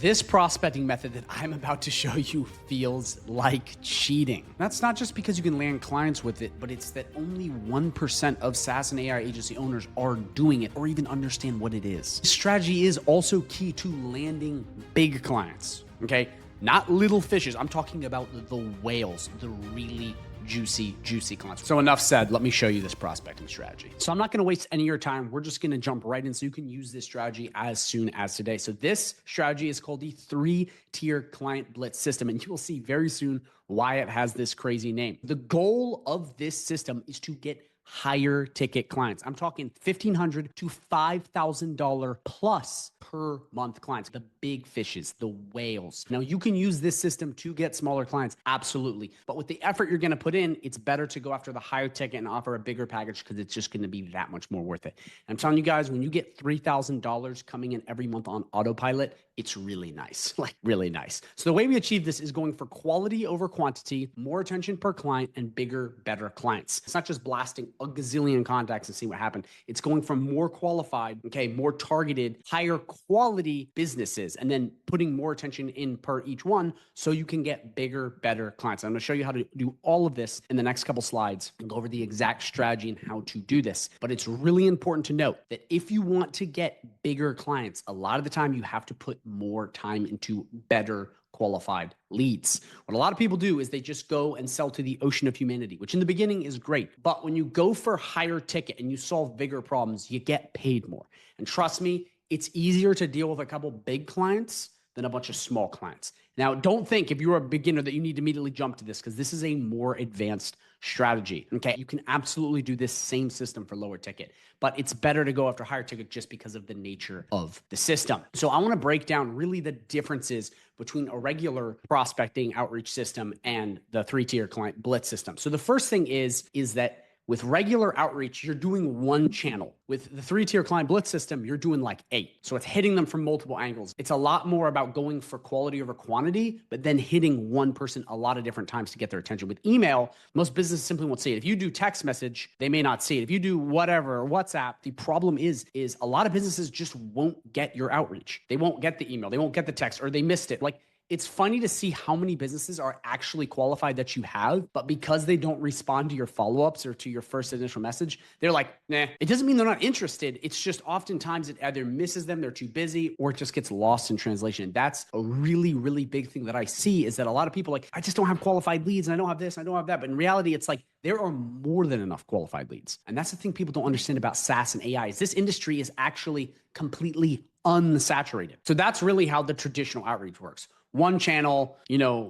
This prospecting method that I'm about to show you feels like cheating. That's not just because you can land clients with it, but it's that only 1% of SaaS and AI agency owners are doing it or even understand what it is. This strategy is also key to landing big clients, okay? Not little fishes. I'm talking about the whales, the really juicy clients. So enough said, let me show you this prospecting strategy. So I'm not gonna waste any of your time. We're just gonna jump right in so you can use this strategy as soon as today. So this strategy is called the 3-tier client blitz system, and you will see very soon why it has this crazy name. The goal of this system is to get higher ticket clients. I'm talking $1,500 to $5,000 plus per month clients, the big fishes, the whales. Now you can use this system to get smaller clients, absolutely. But with the effort you're gonna put in, it's better to go after the higher ticket and offer a bigger package because it's just gonna be that much more worth it. And I'm telling you guys, when you get $3,000 coming in every month on autopilot, it's really nice, like really nice. So the way we achieve this is going for quality over quantity, more attention per client, and bigger, better clients. It's not just blasting a gazillion contacts and see what happened. It's going from more qualified, okay, more targeted, higher quality businesses, and then putting more attention in per each one so you can get bigger, better clients. I'm gonna show you how to do all of this in the next couple slides and go over the exact strategy and how to do this. But it's really important to note that if you want to get bigger clients, a lot of the time you have to put more time into better qualified leads. What a lot of people do is they just go and sell to the ocean of humanity, which in the beginning is great. But when you go for higher ticket and you solve bigger problems, you get paid more. And trust me, it's easier to deal with a couple big clients than a bunch of small clients. Now, don't think if you're a beginner that you need to immediately jump to this because this is a more advanced strategy, okay? You can absolutely do this same system for lower ticket, but it's better to go after higher ticket just because of the nature of the system. So I wanna break down really the differences between a regular prospecting outreach system and the 3-tier client blitz system. So the first thing is that with regular outreach, you're doing one channel. With the 3-tier client blitz system, you're doing like 8. So it's hitting them from multiple angles. It's a lot more about going for quality over quantity, but then hitting one person a lot of different times to get their attention. With email, most businesses simply won't see it. If you do text message, they may not see it. If you do whatever, WhatsApp, the problem is a lot of businesses just won't get your outreach. They won't get the email, they won't get the text, or they missed it. Like, it's funny to see how many businesses are actually qualified that you have, but because they don't respond to your follow-ups or to your first initial message, they're like, nah. It doesn't mean they're not interested. It's just oftentimes it either misses them, they're too busy, or it just gets lost in translation. That's a really, really big thing that I see is that a lot of people are like, I just don't have qualified leads and I don't have this, and I don't have that. But in reality, it's like there are more than enough qualified leads. And that's the thing people don't understand about SaaS and AI is this industry is actually completely unsaturated. So that's really how the traditional outreach works. One channel,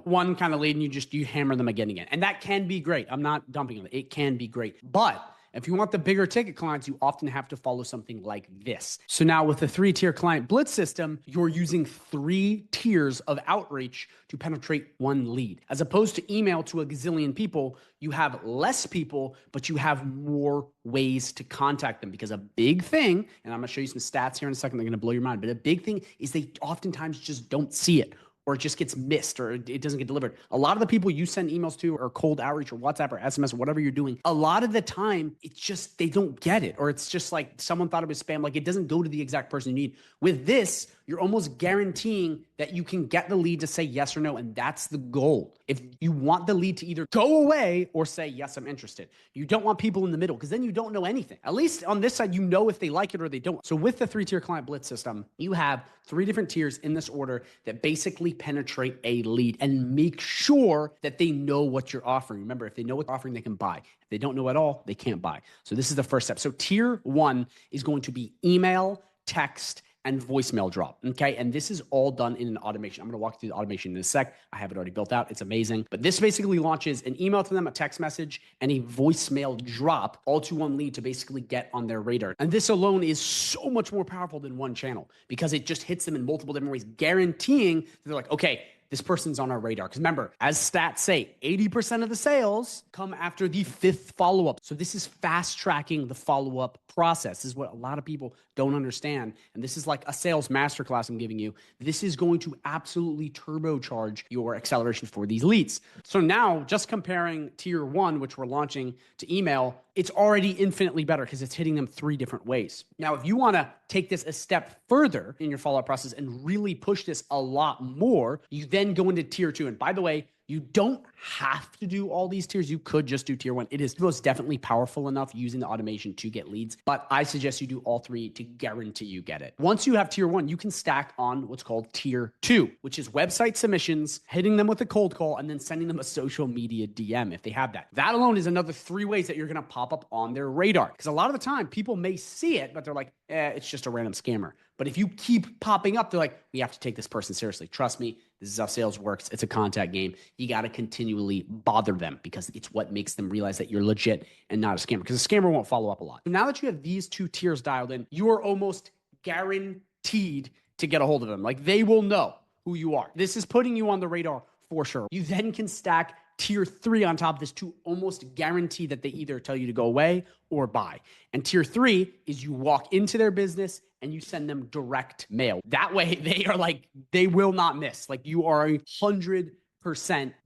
one kind of lead, and you hammer them again and again. And that can be great. I'm not dumping on it. It can be great. But if you want the bigger ticket clients, you often have to follow something like this. So now with the 3-tier client blitz system, you're using 3 tiers of outreach to penetrate one lead. As opposed to email to a gazillion people, you have less people, but you have more ways to contact them because a big thing, and I'm gonna show you some stats here in a second, they're gonna blow your mind, but a big thing is they oftentimes just don't see it, or it just gets missed, or it doesn't get delivered. A lot of the people you send emails to or cold outreach or WhatsApp or SMS or whatever you're doing, a lot of the time, it's just, they don't get it. Or it's just like someone thought it was spam. Like it doesn't go to the exact person you need. With this, you're almost guaranteeing that you can get the lead to say yes or no. And that's the goal. If you want the lead to either go away or say, yes, I'm interested. You don't want people in the middle because then you don't know anything. At least on this side, you know if they like it or they don't. So with the 3-tier client blitz system, you have 3 different tiers in this order that basically penetrate a lead and make sure that they know what you're offering. Remember, if they know what you're offering, they can buy. If they don't know at all, they can't buy. So this is the first step. So tier 1 is going to be email, text, and voicemail drop, okay? And this is all done in an automation. I'm gonna walk you through the automation in a sec. I have it already built out. It's amazing. But this basically launches an email to them, a text message, and a voicemail drop all to one lead to basically get on their radar. And this alone is so much more powerful than one channel because it just hits them in multiple different ways, guaranteeing that they're like, okay, this person's on our radar. Because remember, as stats say, 80% of the sales come after the 5th follow-up. So this is fast tracking the follow-up process. This is what a lot of people don't understand. And this is like a sales masterclass I'm giving you. This is going to absolutely turbocharge your acceleration for these leads. So now just comparing tier 1, which we're launching, to email, it's already infinitely better because it's hitting them 3 different ways. Now, if you want to take this a step further in your follow-up process and really push this a lot more, you then go into tier 2. And by the way, you don't have to do all these tiers. You could just do tier 1. It is most definitely powerful enough using the automation to get leads, but I suggest you do all 3 to guarantee you get it. Once you have tier 1, you can stack on what's called tier 2, which is website submissions, hitting them with a cold call, and then sending them a social media DM if they have that. That alone is another 3 ways that you're going to pop up on their radar. Because a lot of the time, people may see it, but they're like, it's just a random scammer. But if you keep popping up, they're like, we have to take this person seriously. Trust me, this is how sales works. It's a contact game. You got to continually bother them because it's what makes them realize that you're legit and not a scammer, because a scammer won't follow up a lot. So now that you have these 2 tiers dialed in, you are almost guaranteed to get a hold of them. Like, they will know who you are. This is putting you on the radar for sure. You then can stack tier 3 on top of this to almost guarantee that they either tell you to go away or buy. And tier 3 is you walk into their business and you send them direct mail. That way they are like, they will not miss. Like, you are 100%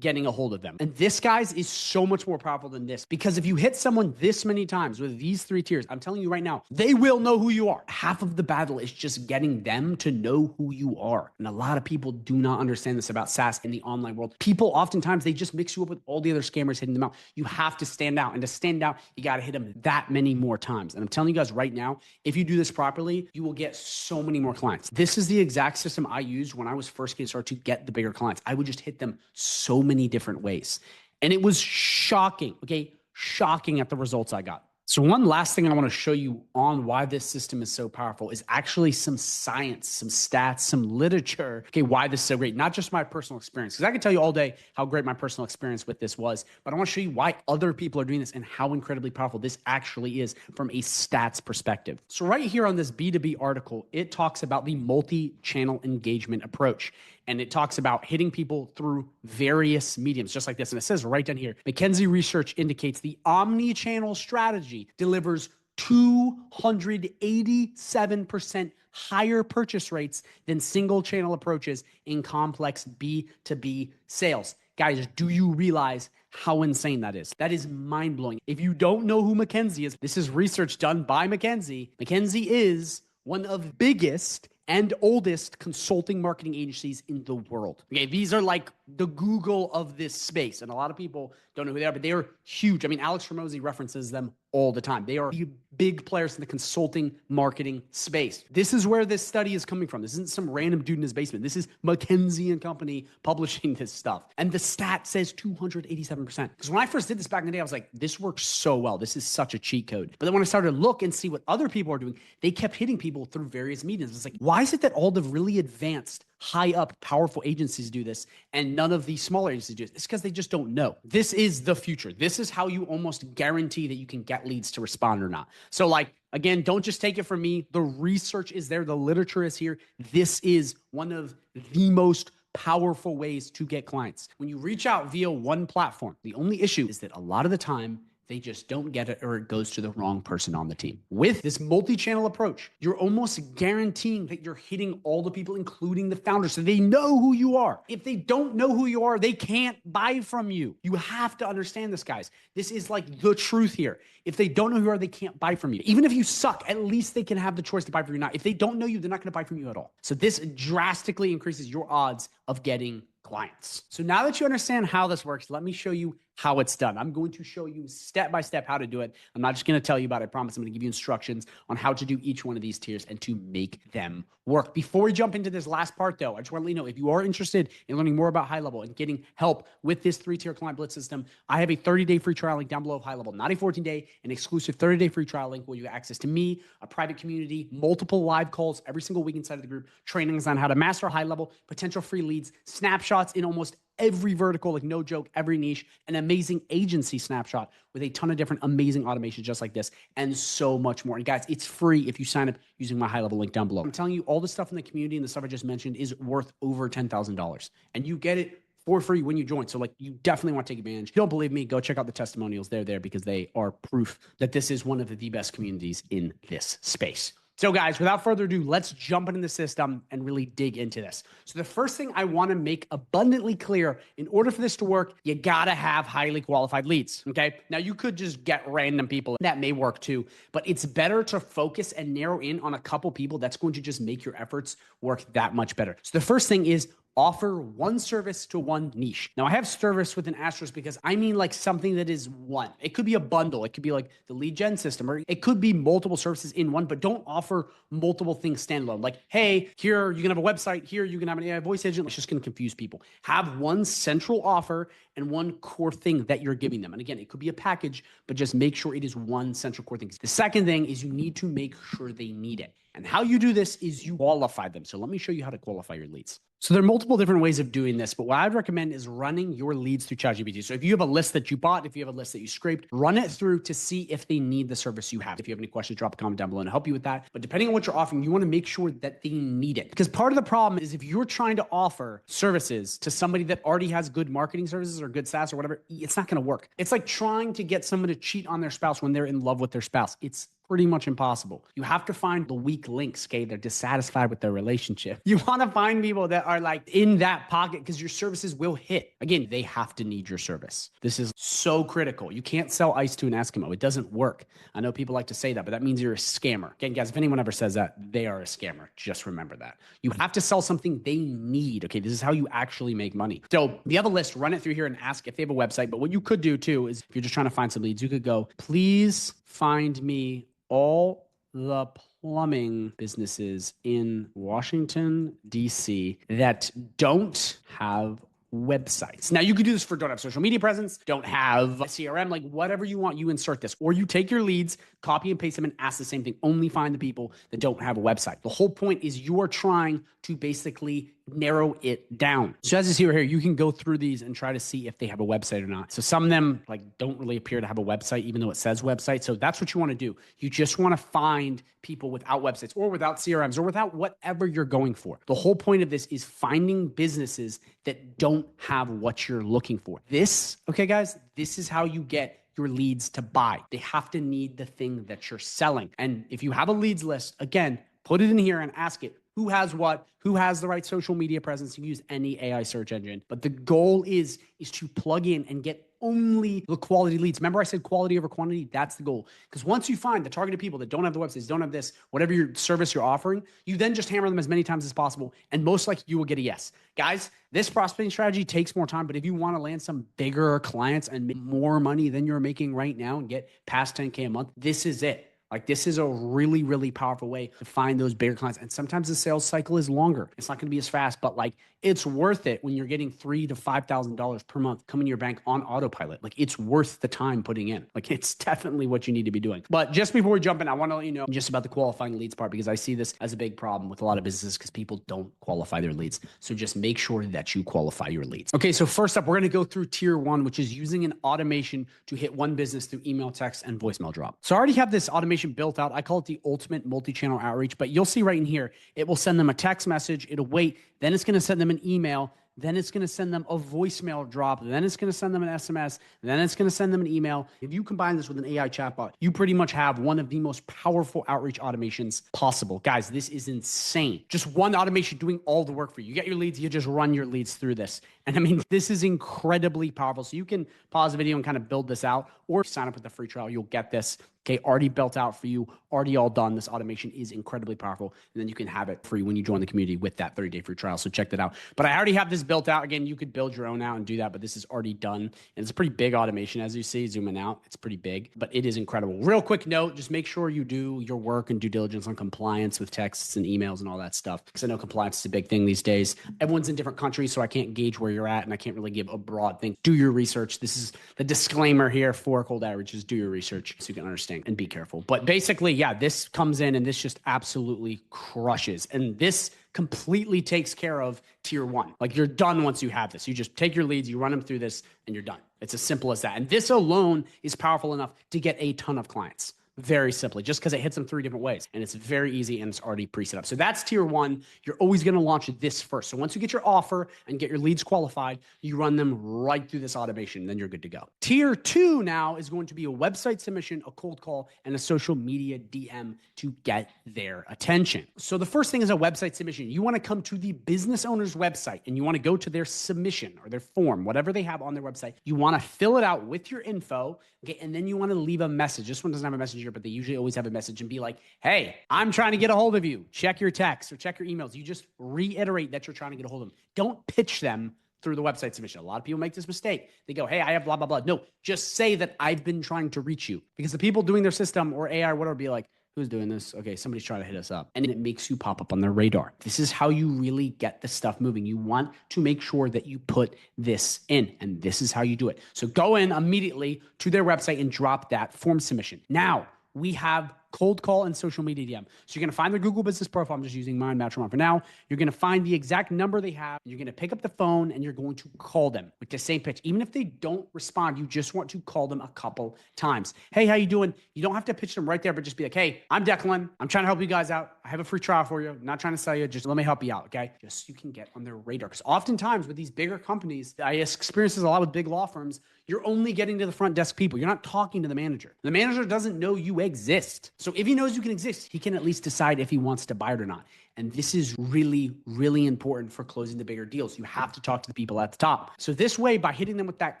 getting a hold of them. And this, guys, is so much more powerful than this, because if you hit someone this many times with these 3 tiers, I'm telling you right now, they will know who you are. Half of the battle is just getting them to know who you are. And a lot of people do not understand this about SaaS in the online world. People oftentimes, they just mix you up with all the other scammers hitting them out. You have to stand out. And to stand out, you got to hit them that many more times. And I'm telling you guys right now, if you do this properly, you will get so many more clients. This is the exact system I used when I was first getting started to get the bigger clients. I would just hit them so many different ways. And it was shocking, okay? Shocking at the results I got. So one last thing I want to show you on why this system is so powerful is actually some science, some stats, some literature, okay, why this is so great. Not just my personal experience, because I can tell you all day how great my personal experience with this was, but I want to show you why other people are doing this and how incredibly powerful this actually is from a stats perspective. So right here on this B2B article, it talks about the multi-channel engagement approach. And it talks about hitting people through various mediums, just like this. And it says right down here, McKinsey research indicates the omni-channel strategy delivers 287% higher purchase rates than single channel approaches in complex B2B sales. Guys, do you realize how insane that is? That is mind-blowing. If you don't know who McKinsey is, this is research done by McKinsey. McKinsey is one of the biggest and oldest consulting marketing agencies in the world. Okay, these are like the Google of this space. And a lot of people don't know who they are, but they are huge. I mean, Alex Hormozi references them all the time. They are the big players in the consulting marketing space. This is where this study is coming from. This isn't some random dude in his basement. This is McKinsey and Company publishing this stuff. And the stat says 287%. Because when I first did this back in the day, I was like, this works so well. This is such a cheat code. But then when I started to look and see what other people are doing, they kept hitting people through various mediums. It's like, why is it that all the really advanced, high up, powerful agencies do this and none of the smaller agencies do it? It's because they just don't know. This is the future. This is how you almost guarantee that you can get leads to respond or not. So like, again, don't just take it from me. The research is there. The literature is here. This is one of the most powerful ways to get clients. When you reach out via one platform, the only issue is that a lot of the time, they just don't get it or it goes to the wrong person on the team. With this multi-channel approach, you're almost guaranteeing that you're hitting all the people, including the founders, so they know who you are. If they don't know who you are, they can't buy from you. You have to understand this, guys. This is like the truth here. If they don't know who you are, they can't buy from you. Even if you suck, at least they can have the choice to buy from you or not. If they don't know you, they're not going to buy from you at all. So this drastically increases your odds of getting clients. So now that you understand how this works, let me show you how it's done. I'm going to show you step by step how to do it. I'm not just going to tell you about it. I promise I'm going to give you instructions on how to do each one of these tiers and to make them work. Before we jump into this last part though, I just want to let you know, if you are interested in learning more about High Level and getting help with this 3-tier client blitz system, I have a 30-day free trial link down below of High Level, not a 14-day, an exclusive 30-day free trial link where you have access to me, a private community, multiple live calls every single week inside of the group, trainings on how to master High Level, potential free leads, snapshots in almost every vertical, like no joke, every niche, an amazing agency snapshot with a ton of different amazing automations just like this, and so much more. And guys, it's free if you sign up using my High Level link down below. I'm telling you, all the stuff in the community and the stuff I just mentioned is worth over $10,000, and you get it for free when you join. So like, you definitely want to take advantage. If you don't believe me, go check out the testimonials. They're there because they are proof that this is one of the best communities in this space. So guys, without further ado, let's jump into the system and really dig into this. So the first thing I want to make abundantly clear, in order for this to work, you got to have highly qualified leads, okay? Now you could just get random people. That may work too, but it's better to focus and narrow in on a couple people. That's going to just make your efforts work that much better. So the first thing is offer one service to one niche. Now I have service with an asterisk because I mean like something that is one. It could be a bundle. It could be like the lead gen system, or it could be multiple services in one, but don't offer multiple things standalone. Like, hey, here you can have a website, here you can have an AI voice agent. It's just going to confuse people. Have one central offer and one core thing that you're giving them. And again, it could be a package, but just make sure it is one central core thing. The second thing is you need to make sure they need it. And how you do this is you qualify them. So let me show you how to qualify your leads. So there are multiple different ways of doing this, but what I'd recommend is running your leads through ChatGPT. So if you have a list that you bought, if you have a list that you scraped, run it through to see if they need the service you have. If you have any questions, drop a comment down below and I'll help you with that. But depending on what you're offering, you want to make sure that they need it. Because part of the problem is if you're trying to offer services to somebody that already has good marketing services or good SaaS or whatever, it's not going to work. It's like trying to get someone to cheat on their spouse when they're in love with their spouse. It's pretty much impossible. You have to find the weak links, okay? They're dissatisfied with their relationship. You want to find people that are like in that pocket because your services will hit. Again, they have to need your service. This is so critical. You can't sell ice to an Eskimo. It doesn't work. I know people like to say that, but that means you're a scammer. Again, guys, if anyone ever says that, they are a scammer. Just remember that. You have to sell something they need, okay? This is how you actually make money. So if you have a list, run it through here and ask if they have a website. But what you could do too is if you're just trying to find some leads, you could go, please find me all the plumbing businesses in Washington, D.C. that don't have websites. Now you could do this for don't have social media presence, don't have a CRM, like whatever you want, you insert this, or you take your leads, copy and paste them and ask the same thing. Only find the people that don't have a website. The whole point is you are trying to basically narrow it down. So as you see right here, you can go through these and try to see if they have a website or not. So some of them like don't really appear to have a website, even though it says website. So that's what you want to do. You just want to find people without websites or without CRMs or without whatever you're going for. The whole point of this is finding businesses that don't have what you're looking for. This, okay, guys, this is how you get your leads to buy. They have to need the thing that you're selling. And if you have a leads list, again, put it in here and ask it, who has what, who has the right social media presence. You use any AI search engine. But the goal is to plug in and get only the quality leads. Remember I said quality over quantity? That's the goal. Because once you find the targeted people that don't have the websites, don't have this, whatever your service you're offering, you then just hammer them as many times as possible. And most likely you will get a yes. Guys, this prospecting strategy takes more time, but if you want to land some bigger clients and make more money than you're making right now and get past 10K a month, this is it. Like this is a really, really powerful way to find those bigger clients. And sometimes the sales cycle is longer. It's not going to be as fast, but like it's worth it when you're getting $3,000 to $5,000 per month coming to your bank on autopilot. Like it's worth the time putting in. Like it's definitely what you need to be doing. But just before we jump in, I want to let you know just about the qualifying leads part, because I see this as a big problem with a lot of businesses because people don't qualify their leads. So just make sure that you qualify your leads. Okay, so first up, we're going to go through tier one, which is using an automation to hit one business through email, text, and voicemail drop. So I already have this automation built out. I call it the ultimate multi-channel outreach, but you'll see right in here, it will send them a text message, it'll wait, then it's going to send them an email, then it's going to send them a voicemail drop, then it's going to send them an SMS, then it's going to send them an email. If you combine this with an AI chatbot, you pretty much have one of the most powerful outreach automations possible. Guys, this is insane. Just one automation doing all the work for you. You get your leads, you just run your leads through this. And I mean, this is incredibly powerful. So you can pause the video and kind of build this out or sign up with the free trial. You'll get this. Okay, already built out for you, already all done. This automation is incredibly powerful. And then you can have it free when you join the community with that 30-day free trial. So check that out. But I already have this built out. Again, you could build your own out and do that, but this is already done. And it's a pretty big automation. As you see, zooming out, it's pretty big, but it is incredible. Real quick note, just make sure you do your work and due diligence on compliance with texts and emails and all that stuff. Because I know compliance is a big thing these days. Everyone's in different countries, so I can't gauge where you're at and I can't really give a broad thing. Do your research. This is the disclaimer here for cold outreach is do your research so you can understand and be careful. But basically, yeah, this comes in and this just absolutely crushes. And this completely takes care of tier one. Like you're done once you have this. You just take your leads, you run them through this, and you're done. It's as simple as that. And this alone is powerful enough to get a ton of clients. very simply, just because it hits them 3 different ways. And it's very easy and it's already preset up. So that's tier 1. You're always going to launch this first. So once you get your offer and get your leads qualified, you run them right through this automation, then you're good to go. Tier 2 now is going to be a website submission, a cold call, and a social media DM to get their attention. So the first thing is a website submission. You want to come to the business owner's website and you want to go to their submission or their form, whatever they have on their website. You want to fill it out with your info, okay? And then you want to leave a message. This one doesn't have a message here, but they usually always have a message and be like, hey, I'm trying to get a hold of you. Check your texts or check your emails. You just reiterate that you're trying to get a hold of them. Don't pitch them through the website submission. A lot of people make this mistake. They go, hey, I have blah, blah, blah. No, just say that I've been trying to reach you, because the people doing their system or AI or whatever be like, who's doing this? Okay, somebody's trying to hit us up. And it makes you pop up on their radar. This is how you really get the stuff moving. You want to make sure that you put this in, and this is how you do it. So go in immediately to their website and drop that form submission. Now, we have cold call and social media DM. So you're going to find their Google business profile. I'm just using mine, Matrimon for now. You're going to find the exact number they have. You're going to pick up the phone and you're going to call them with the same pitch. Even if they don't respond, you just want to call them a couple times. Hey, how you doing? You don't have to pitch them right there, but just be like, hey, I'm Declan. I'm trying to help you guys out. I have a free trial for you. I'm not trying to sell you. Just let me help you out, okay? Just so you can get on their radar. Because oftentimes with these bigger companies, I experience this a lot with big law firms, you're only getting to the front desk people. You're not talking to the manager. The manager doesn't know you exist. So if he knows you can exist, he can at least decide if he wants to buy it or not. And this is really, really important for closing the bigger deals. You have to talk to the people at the top. So this way, by hitting them with that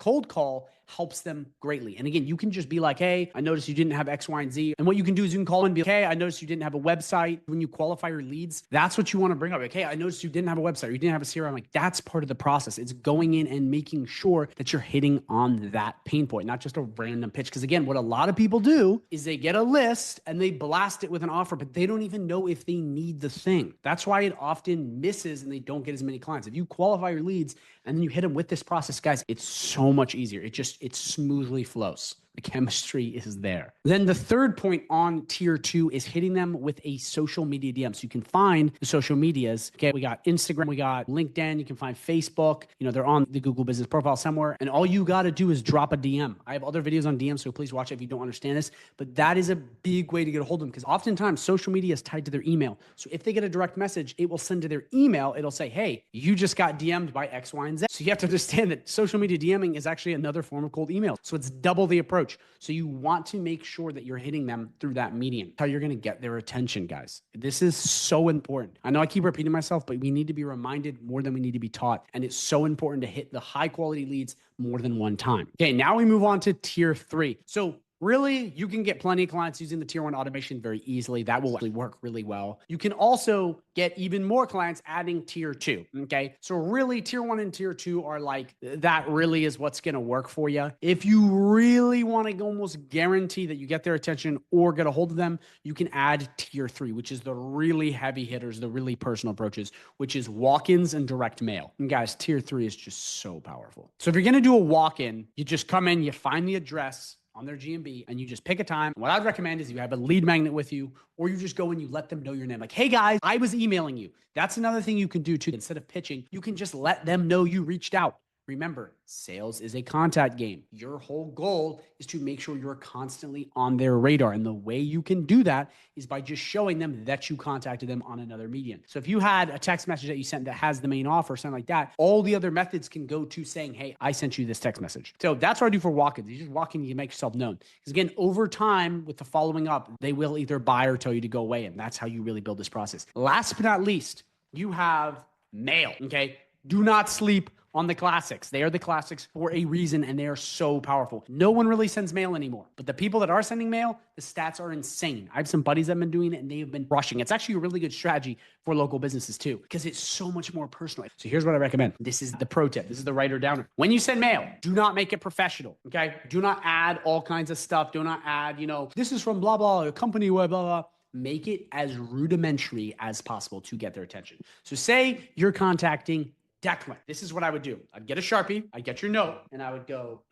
cold call, helps them greatly. And again, you can just be like, hey, I noticed you didn't have X, Y, and Z. And what you can do is you can call and be like, hey, I noticed you didn't have a website. When you qualify your leads, that's what you want to bring up. Like, hey, I noticed you didn't have a website, or you didn't have a CRM. Like, that's part of the process. It's going in and making sure that you're hitting on that pain point, not just a random pitch. Because again, what a lot of people do is they get a list and they blast it with an offer, but they don't even know if they need the thing. That's why it often misses and they don't get as many clients. If you qualify your leads and then you hit them with this process, guys, it's so much easier. It smoothly flows. The chemistry is there. Then the third point on tier 2 is hitting them with a social media DM. So you can find the social medias. Okay, we got Instagram, we got LinkedIn, you can find Facebook. You know, they're on the Google business profile somewhere. And all you got to do is drop a DM. I have other videos on DM, so please watch it if you don't understand this. But that is a big way to get a hold of them, because oftentimes social media is tied to their email. So if they get a direct message, it will send to their email. It'll say, hey, you just got DM'd by X, Y, and Z. So you have to understand that social media DMing is actually another form of cold email. So it's double the approach. So you want to make sure that you're hitting them through that medium. How you're going to get their attention, guys. This is so important. I know I keep repeating myself, but we need to be reminded more than we need to be taught. And it's so important to hit the high quality leads more than one time. Okay, now we move on to tier 3. So really, you can get plenty of clients using the tier 1 automation very easily. That will actually work really well. You can also get even more clients adding tier 2, okay? So really, tier 1 and tier 2 are like, that really is what's gonna work for you. If you really wanna almost guarantee that you get their attention or get a hold of them, you can add tier 3, which is the really heavy hitters, the really personal approaches, which is walk-ins and direct mail. And guys, tier 3 is just so powerful. So if you're gonna do a walk-in, you just come in, you find the address on their GMB, and you just pick a time. What I'd recommend is you have a lead magnet with you, or you just go and you let them know your name. Like, hey guys, I was emailing you. That's another thing you can do too. Instead of pitching, you can just let them know you reached out. Remember, sales is a contact game. Your whole goal is to make sure you're constantly on their radar. And the way you can do that is by just showing them that you contacted them on another medium. So if you had a text message that you sent that has the main offer, something like that, all the other methods can go to saying, hey, I sent you this text message. So that's what I do for walk-ins. You just walk in, you make yourself known. Because again, over time with the following up, they will either buy or tell you to go away. And that's how you really build this process. Last but not least, you have mail, okay? Do not sleep on the classics. They are the classics for a reason, and they are so powerful. No one really sends mail anymore, but the people that are sending mail, the stats are insane. I have some buddies that have been doing it, and they've been rushing. It's actually a really good strategy for local businesses too, because it's so much more personal. So here's what I recommend. This is the pro tip. This is the writer downer. When you send mail, do not make it professional, okay? Do not add all kinds of stuff. Do not add, this is from blah, blah, a company, blah, blah, blah. Make it as rudimentary as possible to get their attention. So say you're contacting Declan. This is what I would do. I'd get a Sharpie, I'd get your note, and I would go,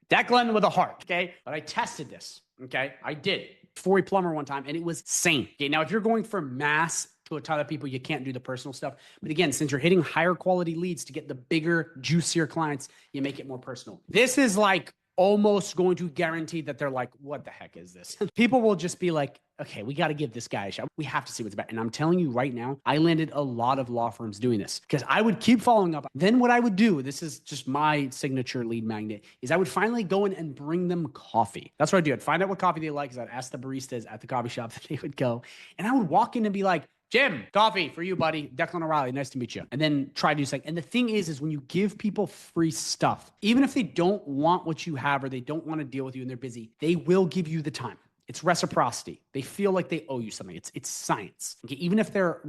Declan with a heart, okay? But I tested this, okay? I did for a plumber one time, and it was sane. Okay, now if you're going for mass to a ton of people, you can't do the personal stuff. But again, since you're hitting higher quality leads to get the bigger, juicier clients, you make it more personal. This is like almost going to guarantee that they're like, what the heck is this? People will just be like, okay, we got to give this guy a shot. We have to see what's about. And I'm telling you right now, I landed a lot of law firms doing this because I would keep following up. Then what I would do, this is just my signature lead magnet, is I would finally go in and bring them coffee. That's what I'd do. I'd find out what coffee they like because I'd ask the baristas at the coffee shop that they would go. And I would walk in and be like, Jim, coffee for you, buddy. Declan O'Reilly, nice to meet you. And then try to do something. And the thing is when you give people free stuff, even if they don't want what you have or they don't want to deal with you and they're busy, they will give you the time. It's reciprocity. They feel like they owe you something. It's science. Okay, even if they're,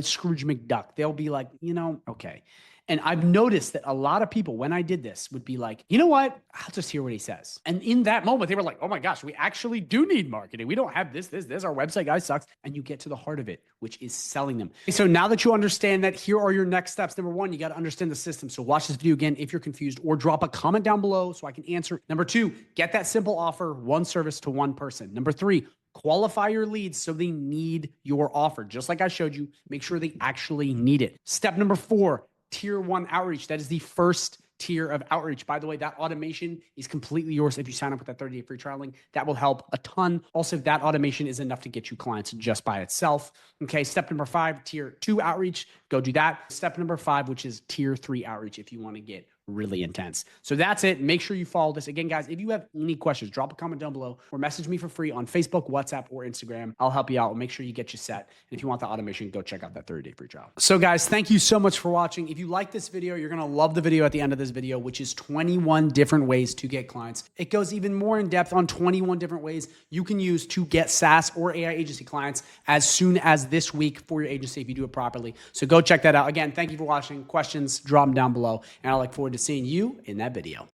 Scrooge McDuck, they'll be like, okay. And I've noticed that a lot of people, when I did this, would be like, you know what? I'll just hear what he says. And in that moment, they were like, oh my gosh, we actually do need marketing. We don't have this. Our website guy sucks. And you get to the heart of it, which is selling them. So now that you understand that, here are your next steps. Number one, you got to understand the system. So watch this video again if you're confused, or drop a comment down below so I can answer. Number two, get that simple offer, one service to one person. Number three, qualify your leads so they need your offer. Just like I showed you, make sure they actually need it. Step number four, tier 1 outreach. That is the first tier of outreach. By the way, that automation is completely yours if you sign up with that 30-day free trial link. That will help a ton. Also, that automation is enough to get you clients just by itself. Okay, step number 5, tier 2 outreach. Go do that. Step number 5, which is tier 3 outreach if you want to get really intense. So that's it. Make sure you follow this. Again, guys, if you have any questions, drop a comment down below or message me for free on Facebook, WhatsApp, or Instagram. I'll help you out. We'll make sure you get you set. And if you want the automation, go check out that 30-day free trial. So guys, thank you so much for watching. If you like this video, you're going to love the video at the end of this video, which is 21 different ways to get clients. It goes even more in depth on 21 different ways you can use to get SaaS or AI agency clients as soon as this week for your agency if you do it properly. So go check that out. Again, thank you for watching. Questions, drop them down below. And I look forward to seeing you in that video.